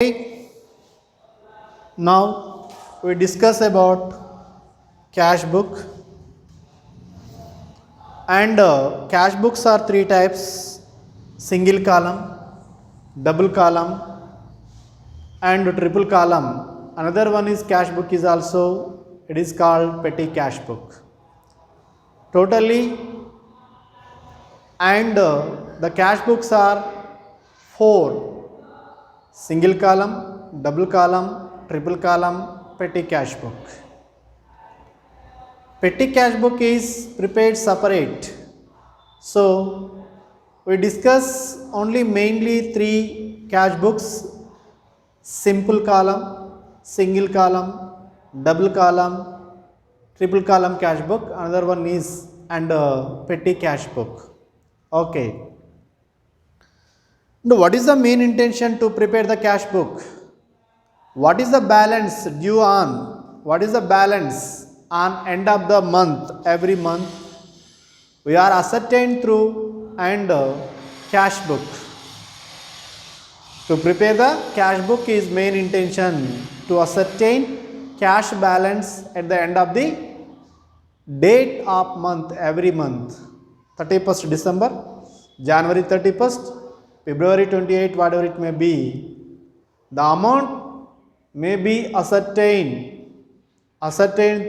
Okay, now we discuss about cash book and cash books are three types: single column, double column and triple column. Another one is cash book is also it is called petty cash book. Totally and the cash books are four: single column, double column, triple column, petty cash book. Petty cash book is prepared separate. So we discuss only mainly three cash books: simple column, single column, double column, triple column cash book. Another one is and petty cash book. Okay. Now, what is the main intention to prepare the cash book? What is the balance due on? What is the balance on end of the month? Every month we are ascertained through and cash book. To prepare the cash book is main intention to ascertain cash balance at the end of the date of month every month. 31st December, January 31st, February 28, whatever it may be. The amount may be ascertained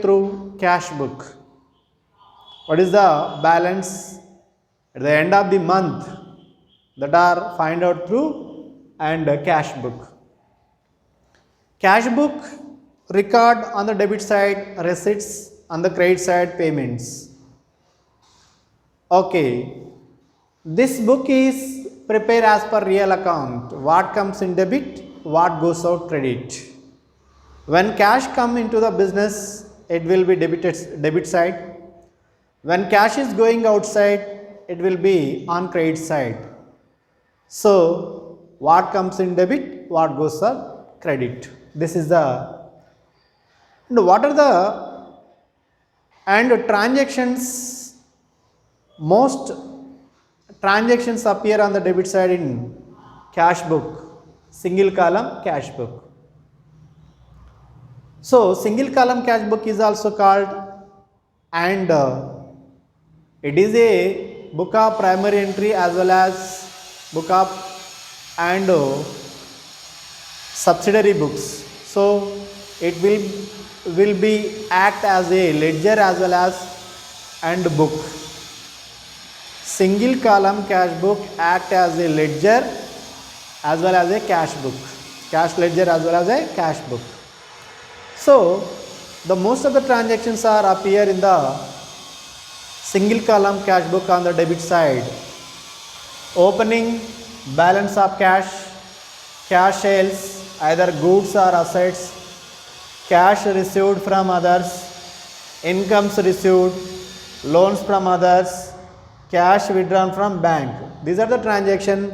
through cash book. What is the balance at the end of the month that are find out through and cash book. Cash book record on the debit side receipts, on the credit side payments. Okay, this book is prepared as per real account. What comes in debit, what goes out credit. When cash come into the business, it will be debit side. When cash is going outside, it will be on credit side. So what comes in debit, what goes on credit. This is the and what are the and transactions. Most transactions appear on the debit side in cash book, single column cash book. So single column cash book is also called and it is a book of primary entry as well as book of and subsidiary books. So it will be act as a ledger as well as and book. Single column cash book act as a ledger as well as a cash book, cash ledger as well as a cash book. So the most of the transactions are appear in the single column cash book on the debit side. Opening, balance of cash, cash sales, either goods or assets, cash received from others, incomes received, loans from others, cash withdrawn from bank. These are the transactions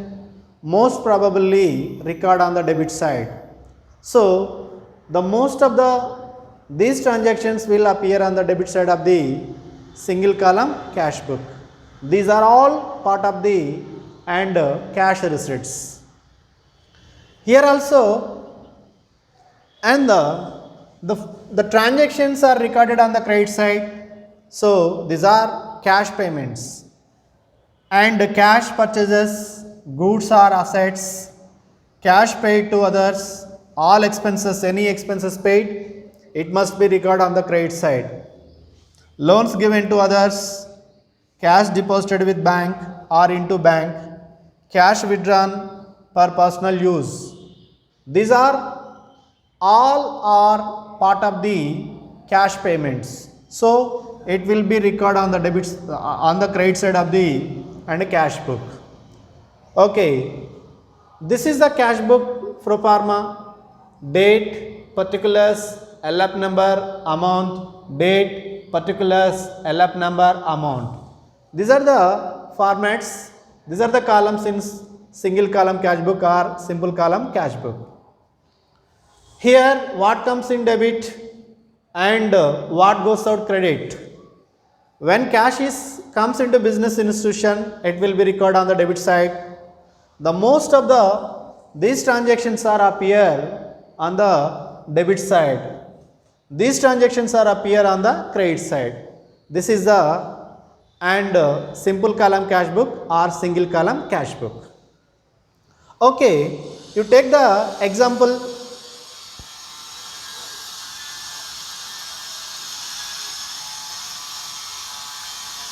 most probably record on the debit side. So the most of these transactions will appear on the debit side of the single column cash book. These are all part of the and cash receipts. Here also and the transactions are recorded on the credit side. So these are cash payments and cash purchases, goods or assets, cash paid to others, all expenses, any expenses paid, it must be recorded on the credit side. Loans given to others, cash deposited with bank or into bank, cash withdrawn for personal use. These are all are part of the cash payments. So it will be recorded on the debits on the credit side of the and cash book. Okay, this is the cash book pro forma: date, particulars, LF number, amount, date, particulars, LF number, amount. These are the formats. These are the columns in single column cash book or simple column cash book. Here what comes in debit and what goes out credit. When cash comes into business institution, it will be recorded on the debit side. The most of the these transactions are appear on the debit side. These transactions are appear on the credit side. This is the simple column cash book or single column cash book. Okay, you take the example.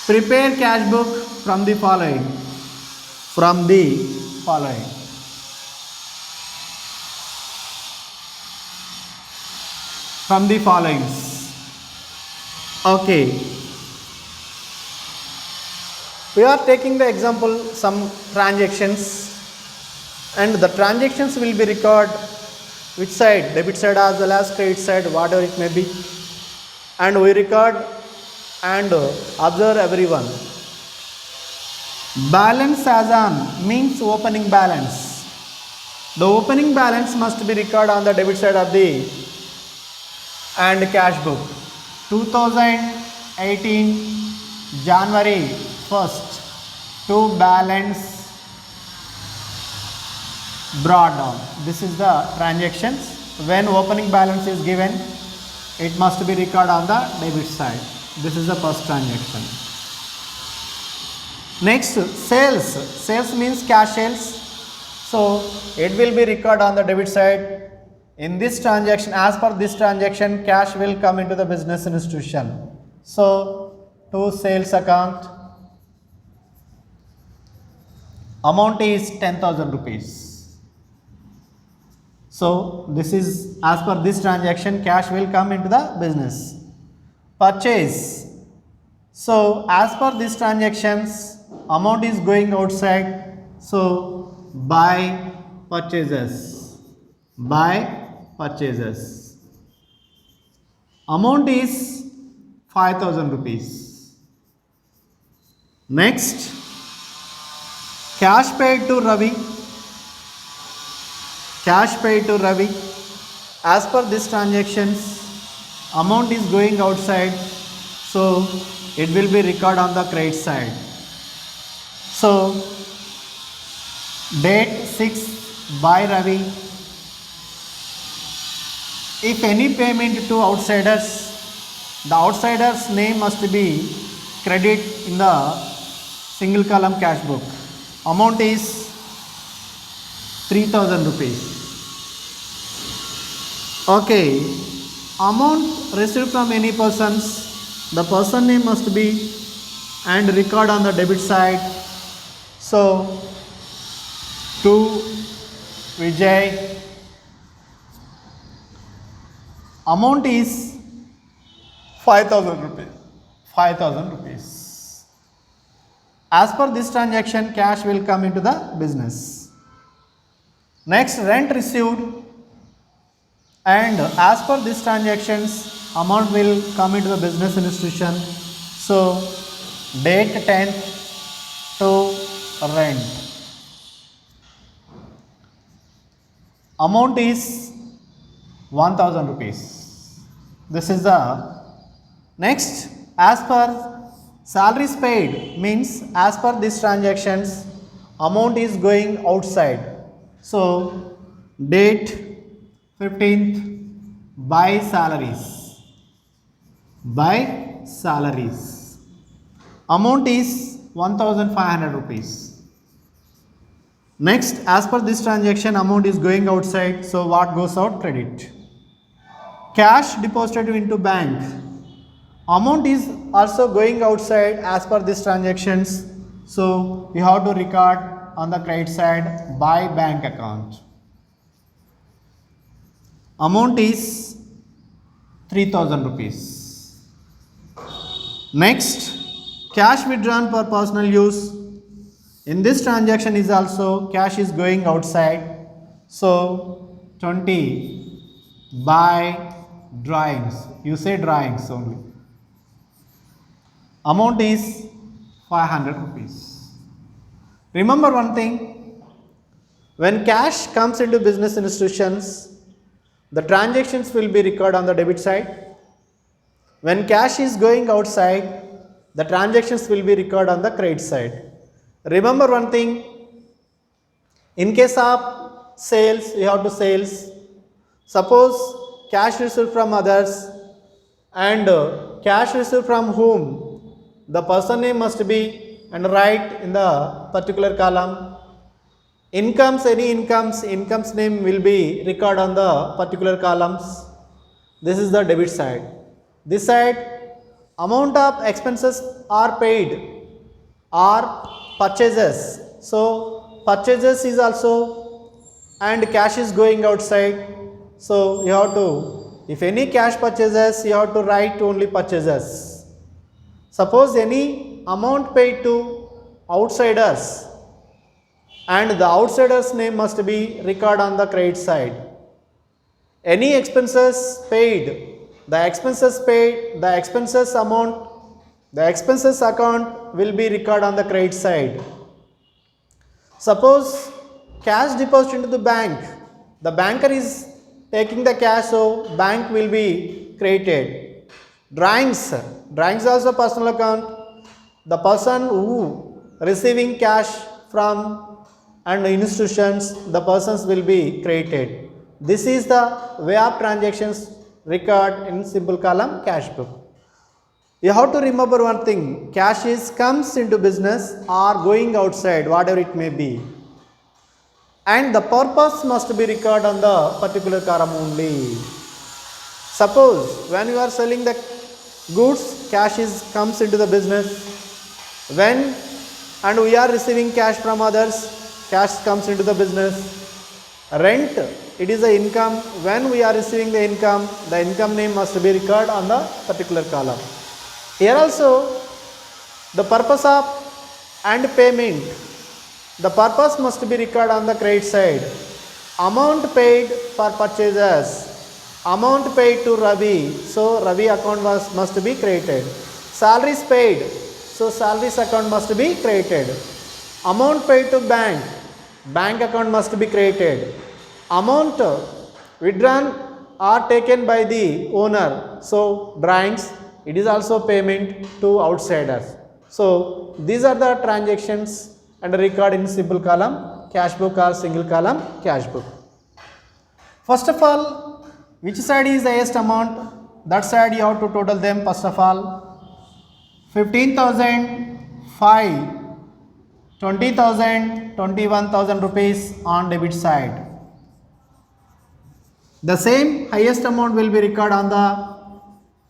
Prepare cash book from the following. From the following. From the followings. Okay. We are taking the example some transactions, and the transactions will be recorded which side, debit side as well as credit side, whatever it may be, and we record and observe everyone. Balance as on means opening balance. The opening balance must be recorded on the debit side of the and cash book. 2018 January 1st to balance brought down. This is the transactions. When opening balance is given, it must be recorded on the debit side. This is the first transaction. Next, sales. Sales means cash sales. So it will be recorded on the debit side. In this transaction, as per this transaction, cash will come into the business institution. So to sales account, amount is 10,000 rupees. So this is as per this transaction, cash will come into the business. Purchase. So as per these transactions, amount is going outside. So buy purchases. Buy purchases. Amount is 5,000 rupees. Next, cash paid to Ravi. Cash paid to Ravi. As per this transactions, amount is going outside, so it will be recorded on the credit side. So date 6 by Ravi. If any payment to outsiders, the outsider's name must be credited in the single column cash book. Amount is 3,000 rupees. Okay, amount received from any persons, the person name must be and record on the debit side. So to Vijay, amount is 5,000 rupees. 5,000 rupees. As per this transaction, cash will come into the business. Next, rent received, and as per these transactions, amount will come into the business institution. So date 10th to rent. Amount is 1,000 rupees. This is the next. As per salaries paid means as per these transactions, amount is going outside. So date 15th by salaries. By salaries. Amount is 1,500 rupees. Next, as per this transaction, amount is going outside. So what goes out? Credit. Cash deposited into bank. Amount is also going outside as per these transactions. So we have to record on the credit side by bank account. Amount is 3,000 rupees. Next, cash withdrawn for personal use. In this transaction is also cash is going outside. So 20 by drawings. You say drawings only. Amount is 500 rupees. Remember one thing, when cash comes into business institutions, the transactions will be recorded on the debit side. When cash is going outside, the transactions will be recorded on the credit side. Remember one thing, in case of sales, you have to sales. Suppose cash received from others and cash received from whom, the person name must be and write in the particular column. Incomes, any incomes name will be record on the particular columns. This is the debit side. This side, amount of expenses are paid or purchases. So purchases is also, and cash is going outside. So you have to, if any cash purchases, you have to write only purchases. Suppose any amount paid to outsiders, and the outsider's name must be record on the credit side. Any expenses paid, the expenses amount, the expenses account will be record on the credit side. Suppose cash deposit into the bank, the banker is taking the cash, so bank will be created. Drawings also personal account. The person who receiving cash from and institutions, the persons will be created. This is the way of transactions record in simple column cash book. You have to remember one thing, cash is comes into business or going outside, whatever it may be, and the purpose must be recorded on the particular column only. Suppose when you are selling the goods, cash is comes into the business. When and we are receiving cash from others, cash comes into the business. Rent, it is the income. When we are receiving the income name must be recorded on the particular column. Here also, the purpose of and payment, the purpose must be recorded on the credit side. Amount paid for purchases, amount paid to Ravi, so Ravi account must be created. Salaries paid, so salaries account must be created. Amount paid to bank account must be created. Amount withdrawn or taken by the owner, so drawings, it is also payment to outsiders. So these are the transactions and record in simple column cash book or single column cash book. First of all, which side is the highest amount? That side you have to total them. First of all, 15,000, 5, 20,000, 21,000 rupees on debit side. The same highest amount will be recorded on the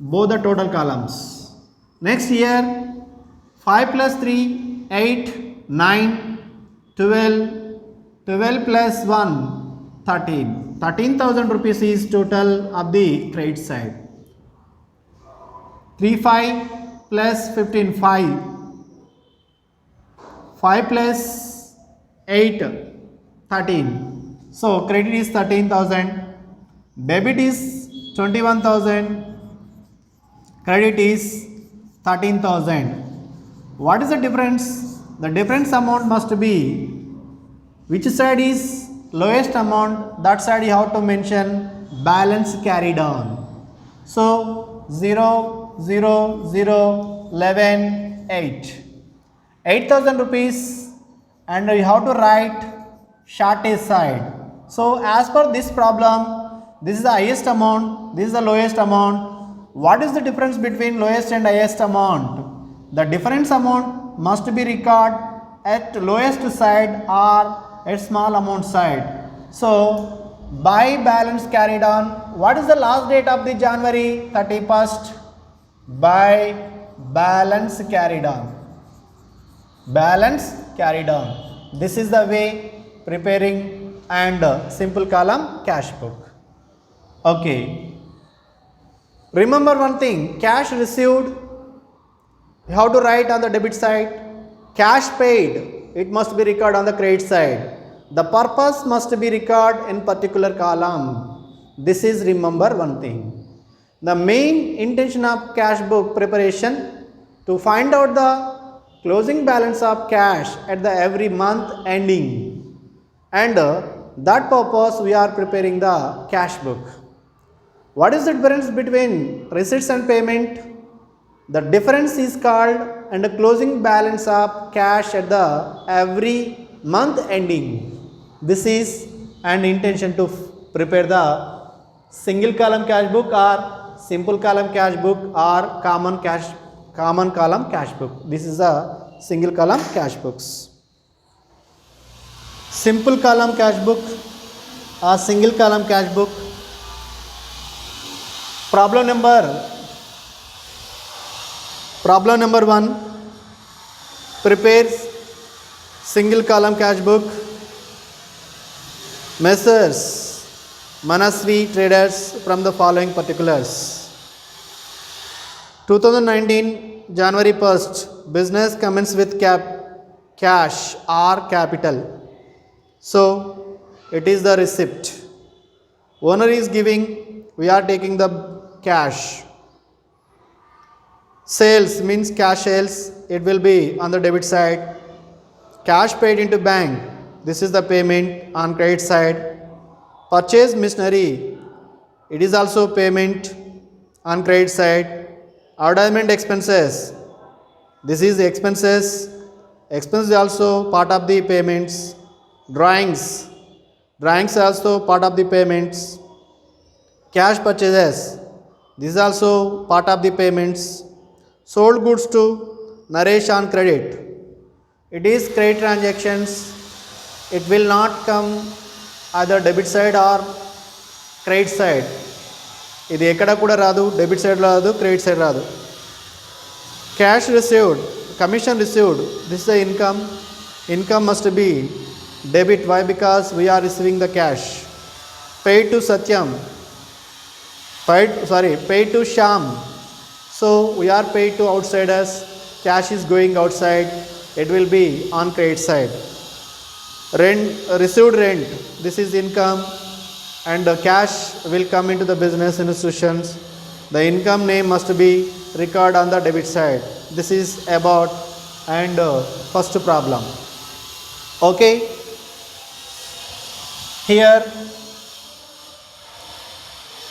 both the total columns. Next year, 5 plus 3, 8, 9, 12, 12 plus 1, 13. 13,000 rupees is total of the credit side. 3, 5 plus 15, 5. 5 plus 8, 13. So credit is 13,000. Debit is 21,000. Credit is 13,000. What is the difference? The difference amount must be, which side is lowest amount, that side you have to mention balance carried on. So 0, 0, 0, 11, 8. 8,000 rupees and you have to write shortest side. So as per this problem, this is the highest amount, this is the lowest amount. What is the difference between lowest and highest amount? The difference amount must be recorded at lowest side or at small amount side. So by balance carried on, what is the last date of the January 31st? By balance carried on. Balance carried on. This is the way preparing and simple column cash book. Okay. Remember one thing, cash received, you have to write on the debit side. Cash paid, it must be recorded on the credit side. The purpose must be recorded in particular column. This is remember one thing. The main intention of cash book preparation to find out the closing balance of cash at the every month ending, and that purpose we are preparing the cash book. What is the difference between receipts and payment? The difference is called and the closing balance of cash at the every month ending. This is and intention to prepare the single column cash book or simple column cash book or common column cash book. This is a single column cash books. Simple column cash book or single column cash book. Problem number 1, prepares single column cash book. Messrs. Manasvi Traders from the following particulars. 2019 January 1st, business commences with cash or capital. So it is the receipt. Owner is giving, we are taking the cash. Sales means cash sales, it will be on the debit side. Cash paid into bank, this is the payment on credit side. Purchase machinery, it is also payment on credit side. Advertisement expenses, this is the expenses. Expenses is also part of the payments. Drawings also part of the payments. Cash purchases, this is also part of the payments. Sold goods to Naresh on credit, it is credit transactions. It will not come either debit side or credit side. ఇది ఎక్కడ కూడా రాదు, debit side రాదు, credit side రాదు. Cash received, commission received, this is the income. Income must be debit. Why? Because we are receiving the cash. Paid to Satyam, paid to Sham. So we are paid to outsiders. Cash is going outside. It will be on credit side. Received rent, this is income, and the cash will come into the business institutions. The income name must be recorded on the debit side. This is about and first problem. Okay, here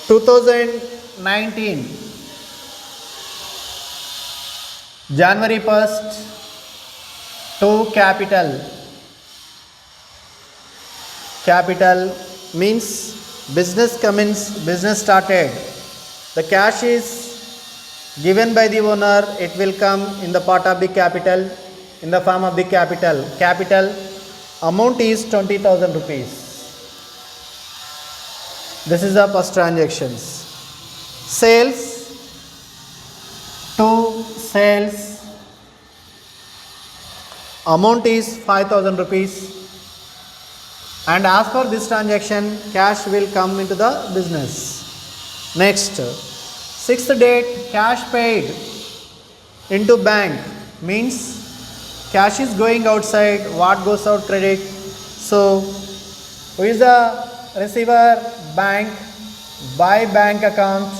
2019 January 1st to capital means business started. The cash is given by the owner, it will come in the part of the capital, in the form of the capital amount is 20,000 rupees. This is the first transactions. Sales amount is 5,000 rupees, and as per this transaction cash will come into the business. Next, 6th date, cash paid into bank means cash is going outside, what goes out? Credit. So who is the receiver? Bank. By bank account,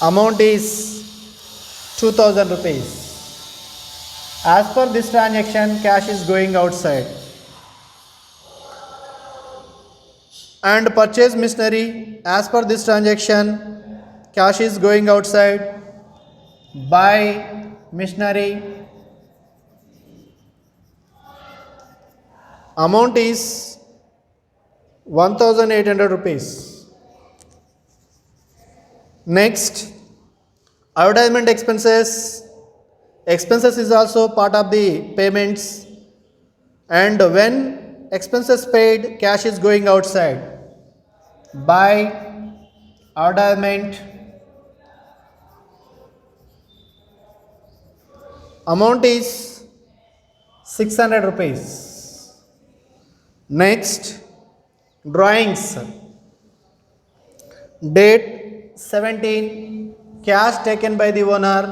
amount is 2,000 rupees. As per this transaction cash is going outside. And purchase machinery, as per this transaction cash is going outside. Buy machinery, amount is 1,800 rupees. Next, advertisement expenses is also part of the payments, and when expenses paid, cash is going outside. Buy advertisement, amount is 600 rupees. Next, drawings, date 17, cash taken by the owner,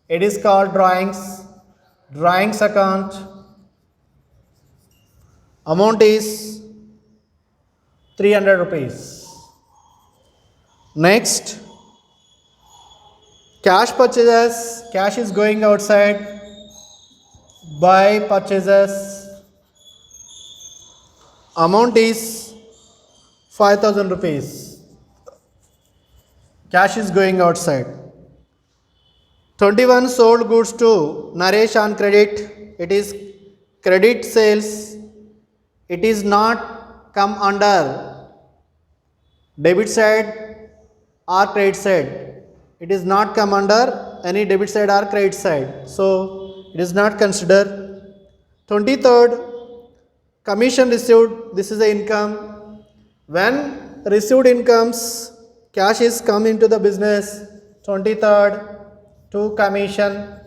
it is called drawings account, amount is 300 rupees. Next, cash purchases, cash is going outside. Buy purchases, amount is 5,000 rupees. Cash is going outside. 21, sold goods to Naresh on credit, it is credit sales, it is not come under debit side or credit side. It is not come under any debit side or credit side, so it is not considered. 23rd, commission received, this is the income. When received incomes, cash is come into the business. 23rd, to commission.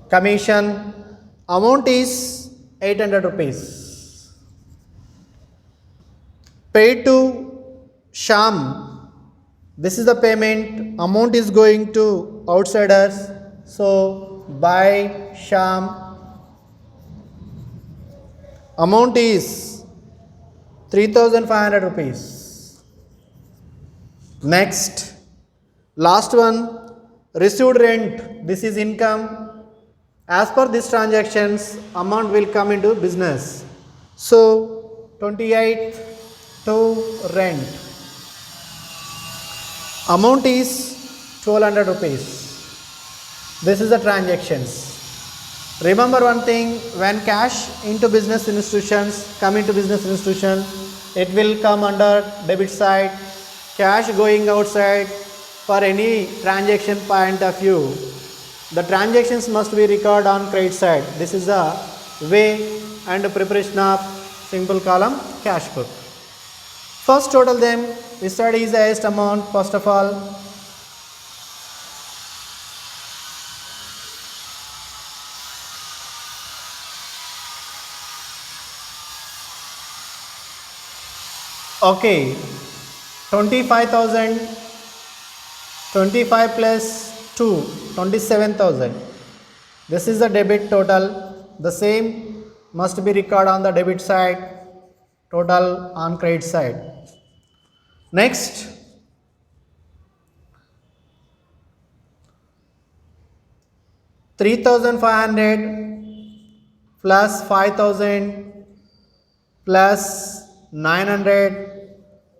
Commission amount is 800 rupees. Paid to Sham, this is the payment. Amount is going to outsiders, so by Sham. Amount is 3500 rupees. Next, last one, received rent, this is income. As per these transactions, amount will come into business. So 28 to rent, amount is 1200 rupees. This is the transactions. Remember one thing, when cash into business institutions, come into business institution, it will come under debit side. Cash going outside, for any transaction point of view, the transactions must be recorded on credit side. This is the way and preparation of simple column cash book. First total them, we study is the highest amount first of all. Okay, 25,000, 25 plus 2, 27,000. This is the debit total. The same must be recorded on the debit side, total on credit side. Next, $3,500 plus 5,000 plus 900,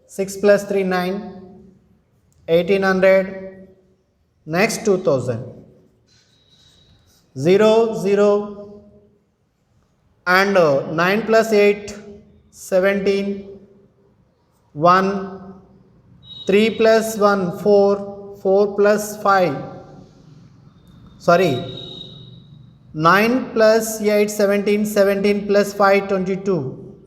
6 plus 3, 9, 1,800. Next 2,000, 0, 0 and 9 plus 8, 17, 1, 3 plus 1, 4, 4 plus 5, sorry, 9 plus 8, 17, 17 plus 5, 22,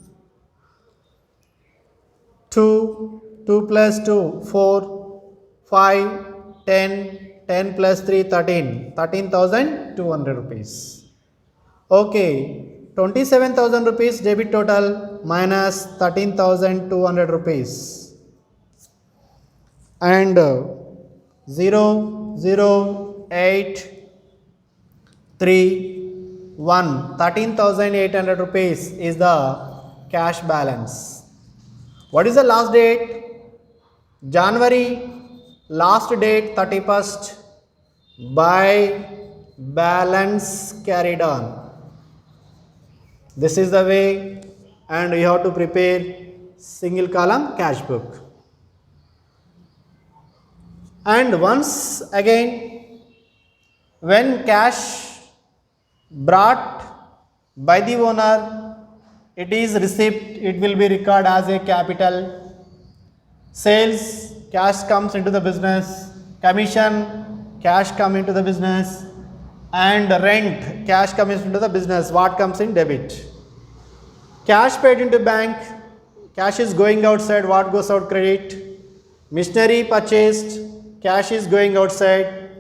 2, 2 plus 2, 4, 5, 10, 10 plus 3, 13, 13,200 rupees. Okay, 27,000 rupees debit total minus 13,200 rupees. And 0, 0, 8, 3, 1, 13,800 rupees is the cash balance. What is the last date? January, last date 31st, by balance carried on. This is the way, and you have to prepare single column cash book. And once again, when cash brought by the owner, it is receipt, it will be recorded as a capital. Sales, cash comes into the business. Commission, cash come into the business. And rent, cash comes into the business. What comes in debit? Cash paid into bank, cash is going outside. What goes out? Credit. Machinery purchased, cash is going outside.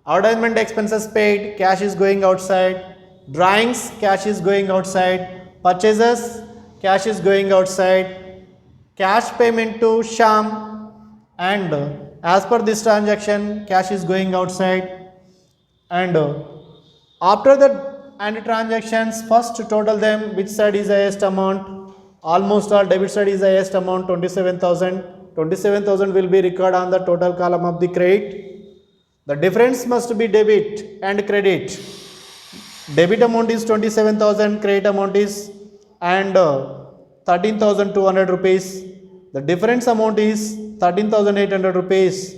Advertisement expenses paid, cash is going outside. Drawings, cash is going outside. Purchases, cash is going outside. Cash payment to Sham, and as per this transaction, cash is going outside. And after the and transactions, first total them, which side is the highest amount? Almost all debit side is the highest amount, 27,000. 27,000 will be recorded on the total column of the credit. The difference must be debit and credit. Debit amount is 27,000, credit amount is and 13,200 rupees. The difference amount is 13,800 rupees.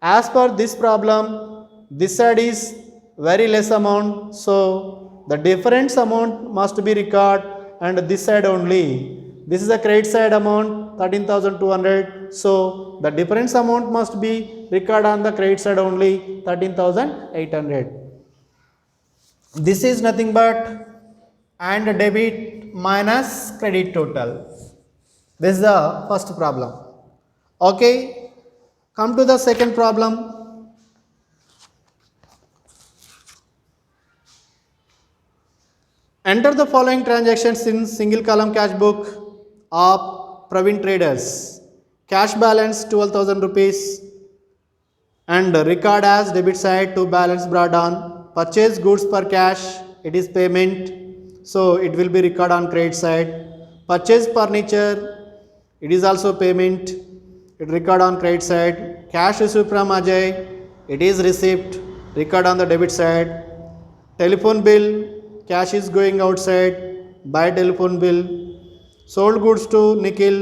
As per this problem, this side is very less amount, so the difference amount must be recorded and this side only. This is the credit side amount 13,200. So the difference amount must be recorded on the credit side only 13,800. This is nothing but and debit minus credit total. This is the first problem. Okay, come to the second problem. Enter the following transactions in single column cash book of Praveen Traders. Cash balance 12,000 rupees and record as debit side to balance brought on. Purchase goods per cash, it is payment, so it will be record on credit side. Purchase furniture, it is also payment, it record on credit side. Cash received from Ajay, it is receipt, record on the debit side. Telephone bill, cash is going outside, buy telephone bill. Sold goods to Nikhil,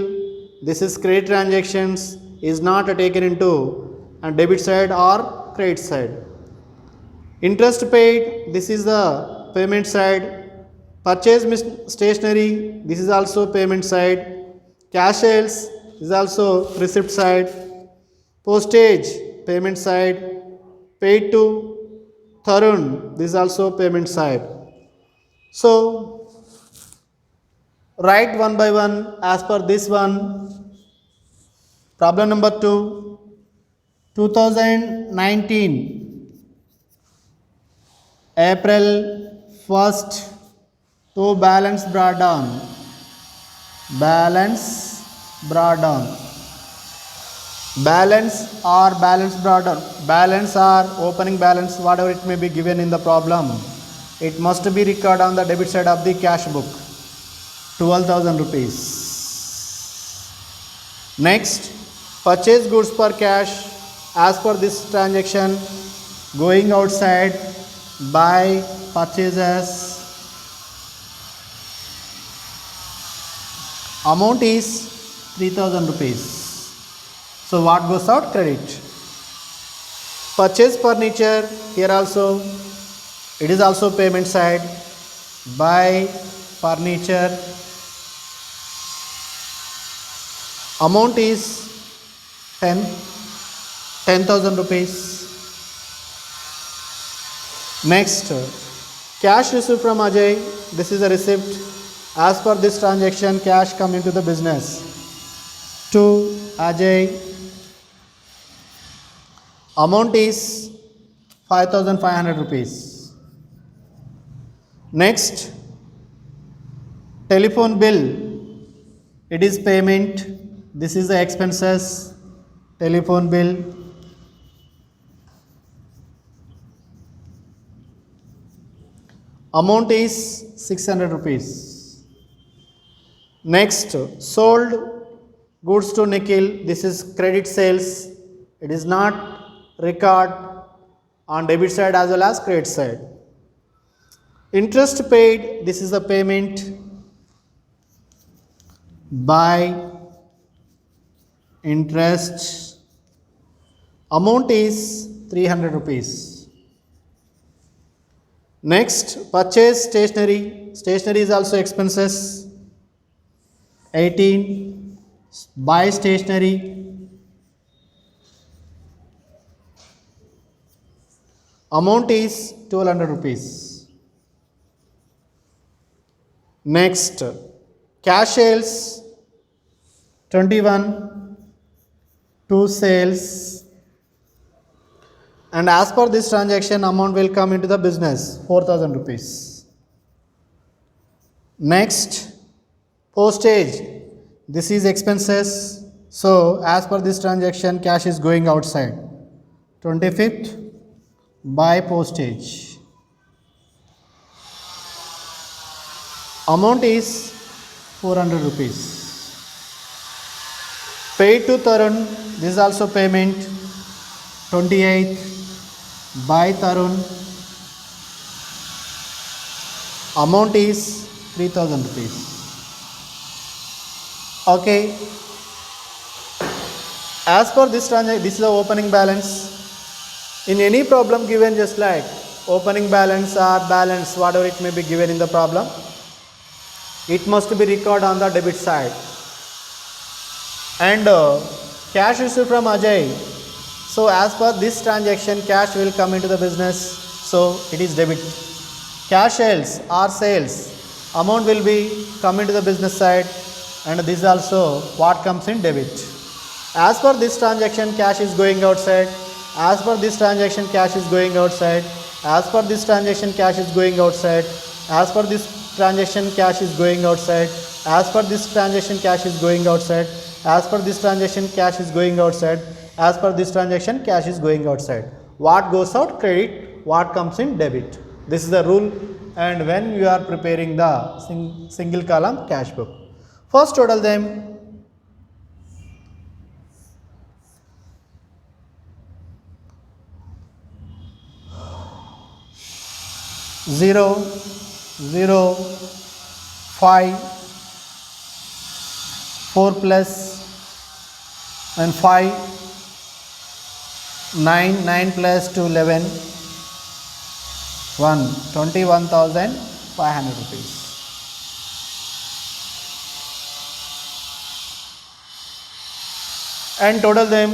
this is credit transactions, is not taken into and debit side or credit side. Interest paid, this is the payment side. Purchase stationery, this is also payment side. Cash sales is also receipt side. Postage, payment side. Paid to Tarun, this is also payment side. So write one by one as per this one. Problem number 2. 2019 April 1st to balance brought down. Balance brought down. Balance or balance brought down. Balance or opening balance, whatever it may be given in the problem, it must be recorded on the debit side of the cash book. 12,000 rupees. Next, purchase goods per cash as per this transaction, going outside, buy purchases. Amount is 3,000 rupees. So what goes out? Credit. Purchase furniture, here also it is also payment side. Buy furniture. Amount is 10,000 rupees. Next, cash received from Ajay. This is a receipt. As per this transaction, cash come into the business to Ajay. Amount is 5,500 rupees. Next, telephone bill. It is payment. This is the expenses. Telephone bill. Amount is 600 rupees. Next, sold goods to Nikhil. This is credit sales. It is not record on debit side as well as credit side. Interest paid. This is the payment. By interest. Amount is 300 rupees. Next, purchase stationery. Stationery is also expenses. 18. Buy stationery. Amount is 1200 rupees. Next, cash sales 21. 2 sales. And as per this transaction, amount will come into the business 4,000 rupees. Next, postage. This is expenses. So as per this transaction, cash is going outside. 25th, buy postage. Amount is 400 rupees. Paid to Tarun. This is also payment. 28th, buy Tarun. Amount is 3,000 rupees. Okay. As per this transaction, this is the opening balance. In any problem given, just like opening balance or balance, whatever it may be given in the problem, it must be recorded on the debit side. And cash received from Ajay. So as per this transaction, cash will come into the business. So it is debit. Cash sales or sales, amount will be come into the business side, and this is also what comes in debit. As per this transaction, cash is going outside. As per this transaction, cash is going outside. As per this transaction, cash is going outside. As per this transaction, cash is going outside. As per this transaction, cash is going outside. As per this transaction, cash is going outside. As per this transaction, cash is going outside. What goes out? Credit. What comes in? Debit. This is the rule. And when you are preparing the single column cash book, first total them. Zero, 5, 4 plus and 5, 9 plus 2, 11, 21,500 rupees. And total them,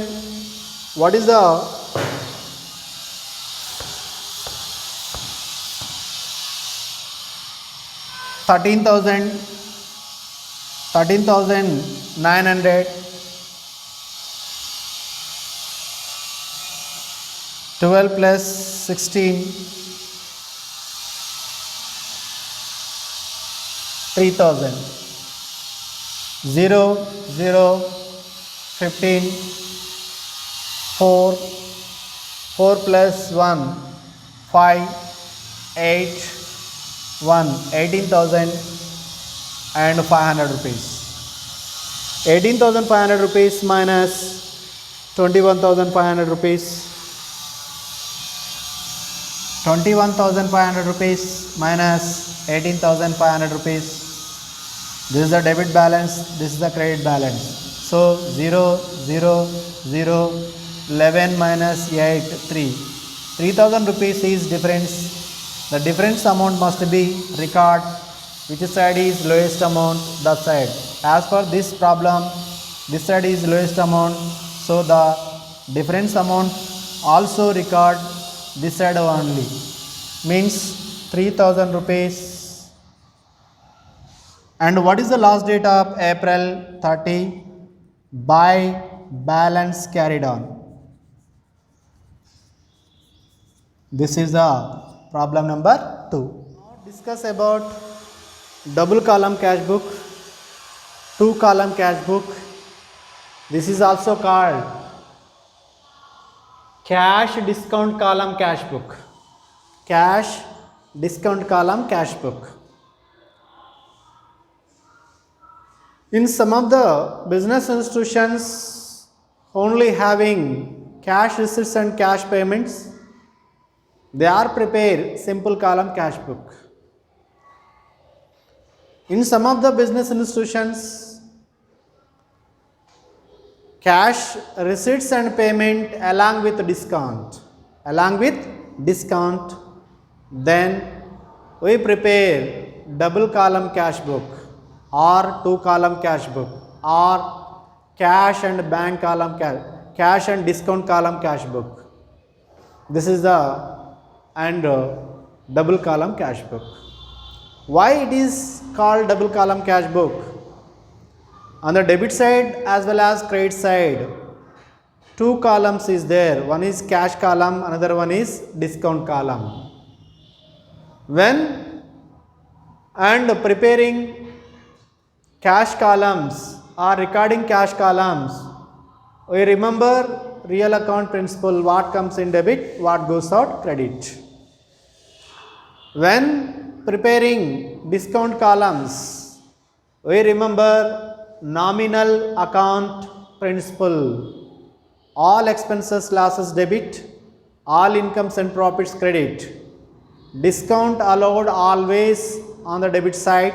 what is the 13,900, 12 plus 16, 3,000, 0, 15, 4 plus 1, 5, 8, 18,500 rupees. 18,500 rupees minus 21,500 rupees. 21,500 rupees minus 18,500 rupees. This is the debit balance. This is the credit balance. So 0, 11 minus 8, 3. 3,000 rupees is difference. The difference amount must be record. Which side is lowest amount? That side. As per this problem, this side is lowest amount. So the difference amount also record this side only. Means 3,000 rupees. And what is the last date of April 30? By balance carried on. This is the problem number 2. Now discuss about double column cash book, 2 column cash book. This is also called cash discount column cash book. Cash discount column cash book. In some of the business institutions only having cash receipts and cash payments, they are prepared simple column cash book. In some of the business institutions, cash receipts and payment along with discount. Then we prepare double column cash book or 2 column cash book or cash and bank column cash and discount column cash book. This is the double column cash book. Why it is called double column cash book? On the debit side as well as credit side, 2 columns is there. One is cash column, another one is discount column. When preparing cash columns or recording cash columns, we remember real account principle, what comes in debit, what goes out credit. When preparing discount columns, we remember nominal account principle. All expenses, losses debit, all incomes and profits credit. Discount allowed always on the debit side,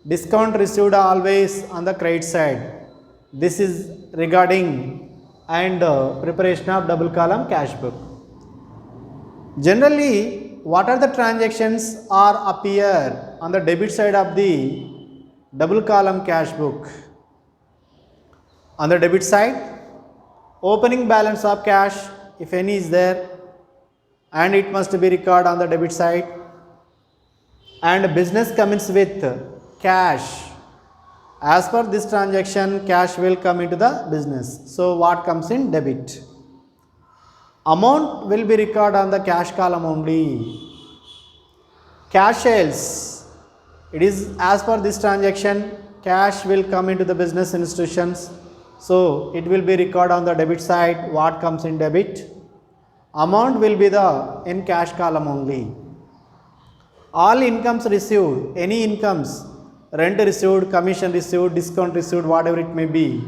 discount received always on the credit side. This is regarding preparation of double column cash book. Generally, what are the transactions are appear on the debit side of the double column cash book? On the debit side, opening balance of cash, if any is there, and it must be recorded on the debit side. And business comes with cash. As per this transaction, cash will come into the business. So what comes in debit? Amount will be recorded on the cash column only. Cash sales, it is as per this transaction, cash will come into the business institutions. So it will be recorded on the debit side. What comes in debit? Amount will be the in cash column only. All incomes received, any incomes, rent received, commission received, discount received, whatever it may be,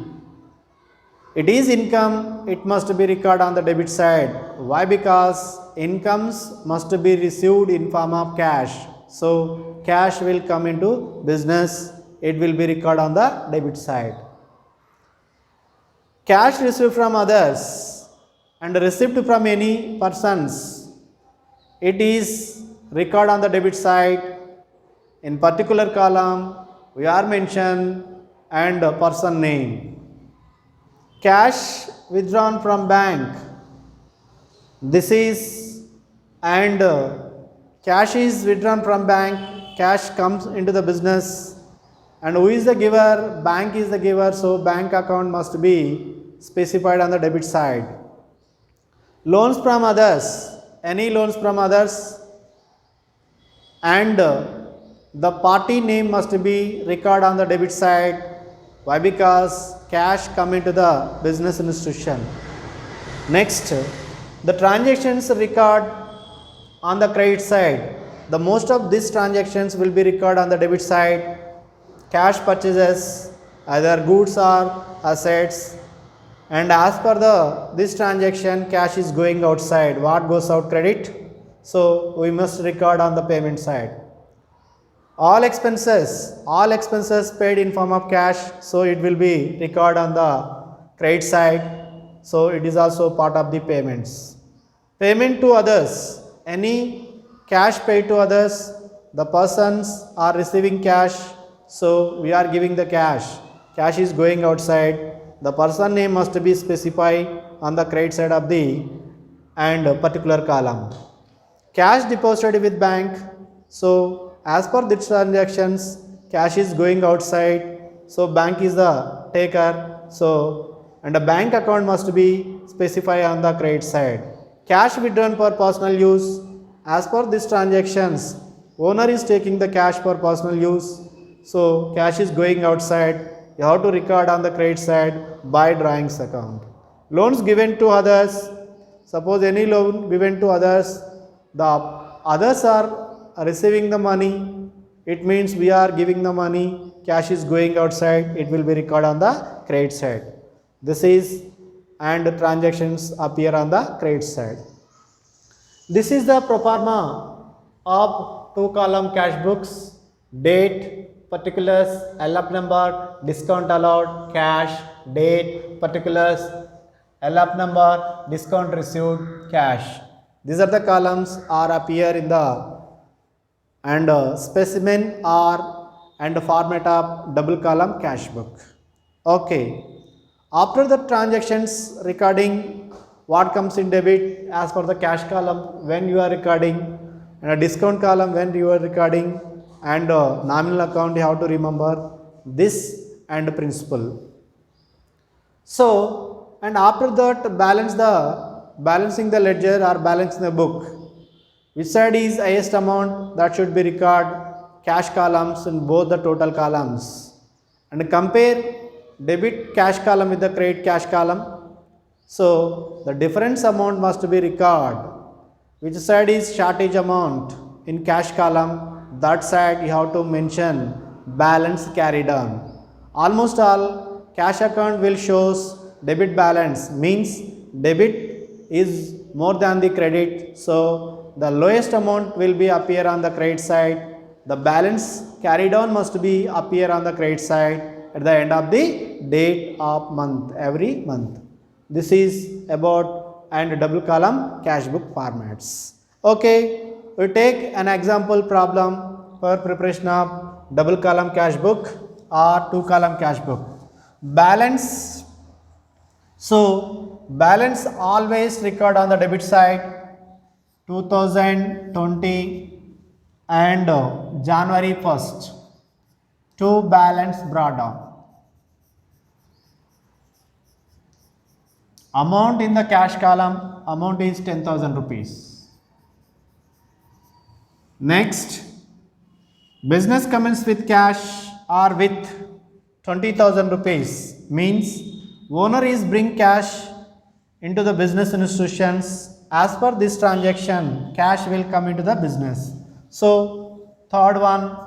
it is income, it must be recorded on the debit side. Why? Because incomes must be received in form of cash. So cash will come into business, it will be recorded on the debit side. Cash received from others and received from any persons, it is recorded on the debit side. In particular column, we are mentioned and person name. Cash withdrawn from bank, this is, and cash is withdrawn from bank, cash comes into the business, and who is the giver? Bank is the giver, so bank account must be specified on the debit side. Loans from others, any loans from others, and the party name must be recorded on the debit side. Why? Because cash come into the business institution. Next, the transactions record on the credit side. The most of these transactions will be recorded on the debit side. Cash purchases, either goods or assets, and as per this transaction, cash is going outside. What goes out? Credit. So we must record on the payment side. All expenses paid in form of cash, so it will be recorded on the credit side. So it is also part of the payments. Payment to others, any cash paid to others, the persons are receiving cash, so we are giving the cash. Cash is going outside. The person name must be specified on the credit side of the and particular column. Cash deposited with bank, so as per the transactions, cash is going outside, so bank is the taker, so and a bank account must be specified on the credit side. Cash withdrawn for personal use, as per these transactions, owner is taking the cash for personal use, so cash is going outside. You have to record on the credit side by drawings account. Loans given to others, suppose any loan given to others, the others are receiving the money, it means we are giving the money, cash is going outside, it will be recorded on the credit side. This is, and transactions appear on the credit side. This is the pro forma of two column cash books: date, particulars, LF number, discount allowed, cash, date, particulars, LF number, discount received, cash. These are the columns are appear in the and specimen are and format of double column cash book. Okay. After the transactions recording what comes in debit as per the cash column when you are recording, and a discount column when you are recording, and nominal account, you have to remember this and principal. So, and after that balancing the ledger or balancing the book, which side is highest amount, that should be recorded cash columns in both the total columns, and compare debit cash column with the credit cash column. So the difference amount must be recorded. Which side is shortage amount in cash column, that side you have to mention balance carried on. Almost all cash account will shows debit balance, means debit is more than the credit, so the lowest amount will be appear on the credit side. The balance carried on must be appear on the credit side at the end of the date of month, every month. This is about and double column cash book formats. Okay, we take an example problem for preparation of double column cash book or two column cash book. Balance. So balance always record on the debit side 2020 and January 1st. Two balance brought down. Amount in the cash column, amount is 10,000 rupees. Next, business commence with cash or with 20,000 rupees, means owner is bring cash into the business institutions. As per this transaction, cash will come into the business. So third one,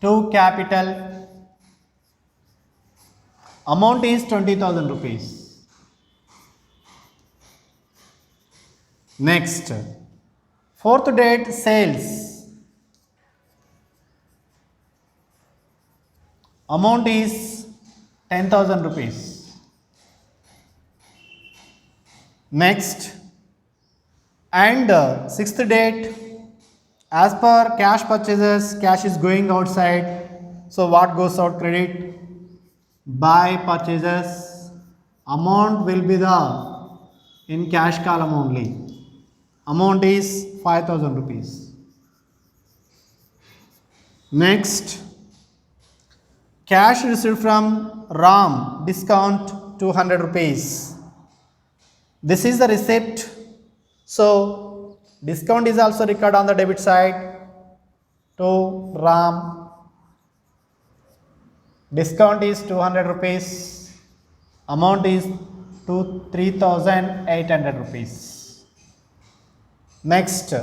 to capital, amount is 20,000 rupees. Next, fourth date sales, amount is 10,000 rupees. Next, and sixth date, as per cash purchases, cash is going outside. So what goes out? Credit. By purchases, amount will be the in cash column only. Amount is 5,000 rupees. Next, cash received from Ram, discount 200 rupees. This is the receipt. So discount is also recorded on the debit side to Ram. Discount is 200 rupees. Amount is 3,800 rupees. Next,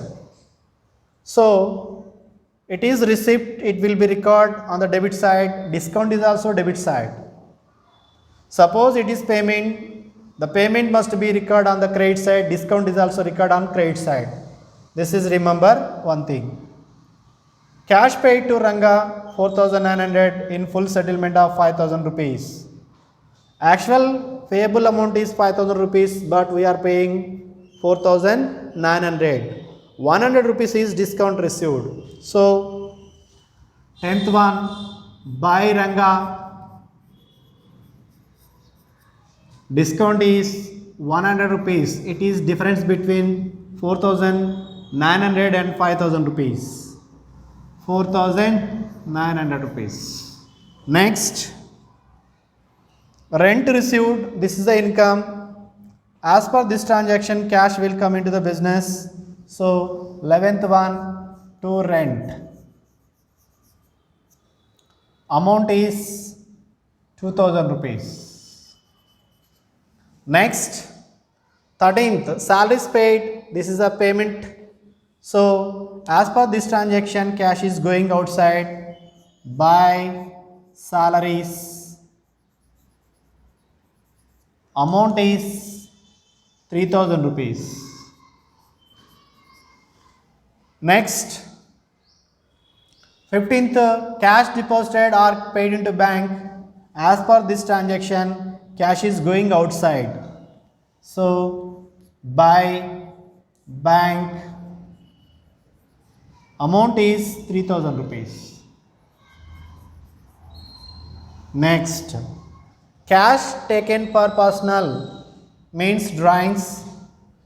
so it is receipt, it will be recorded on the debit side. Discount is also debit side. Suppose it is payment, the payment must be recorded on the credit side. Discount is also recorded on credit side. This is, remember one thing. Cash paid to Ranga 4,900 in full settlement of 5,000 rupees. Actual payable amount is 5,000 rupees, but we are paying 4,900. 100 rupees is discount received. So 10th one, by Ranga, discount is 100 rupees. It is difference between 4,900 and 5,000 rupees. 4,900 rupees. Next, rent received. This is the income. As per this transaction, cash will come into the business. So 11th one, to rent. Amount is 2,000 rupees. Next, 13th, salaries paid. This is a payment. So as per this transaction, cash is going outside. By salaries, amount is 3,000 rupees. Next, 15th, cash deposited or paid into bank. As per this transaction, cash is going outside. So by bank, amount is 3,000 rupees. Next, cash taken per personal means drawings.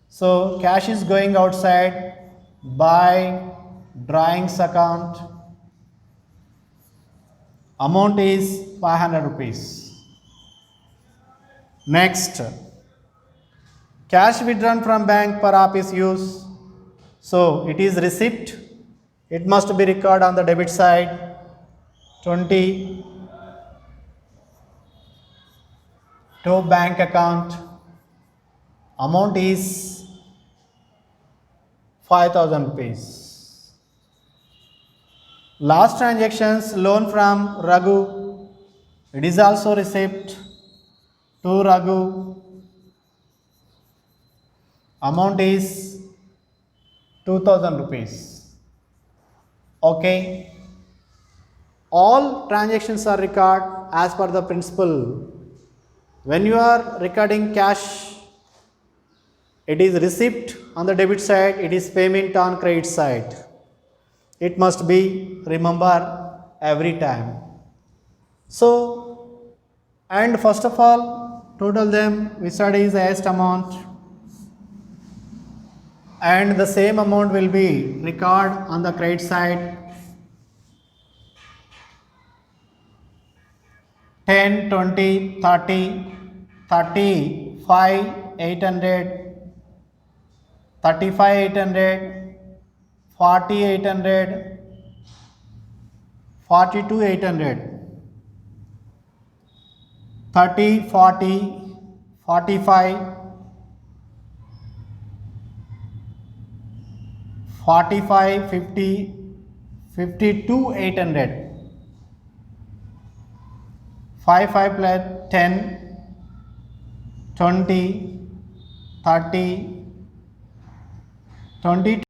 So cash is going outside. By drawings account, amount is 500 rupees. Next, cash withdrawn from bank per office use. So it is receipt. It must be recorded on the debit side. 20 to bank account. Amount is 5,000 rupees. Last transactions, loan from Raghu. It is also receipt to Raghu. Amount is 2,000 rupees. Okay. All transactions are recorded as per the principle. When you are recording cash It is receipt on the debit side, it is payment on credit side. It must be remember every time. So, and first of all, total them, we study is the highest amount, and the same amount will be record on the credit side. 10, 20, 30, 35, 800, 35, 800, 40, 800, 42, 800, 30, 40, 45, 45, 50, 52, 800, 5, 5 plus 10, 20, 30, 20,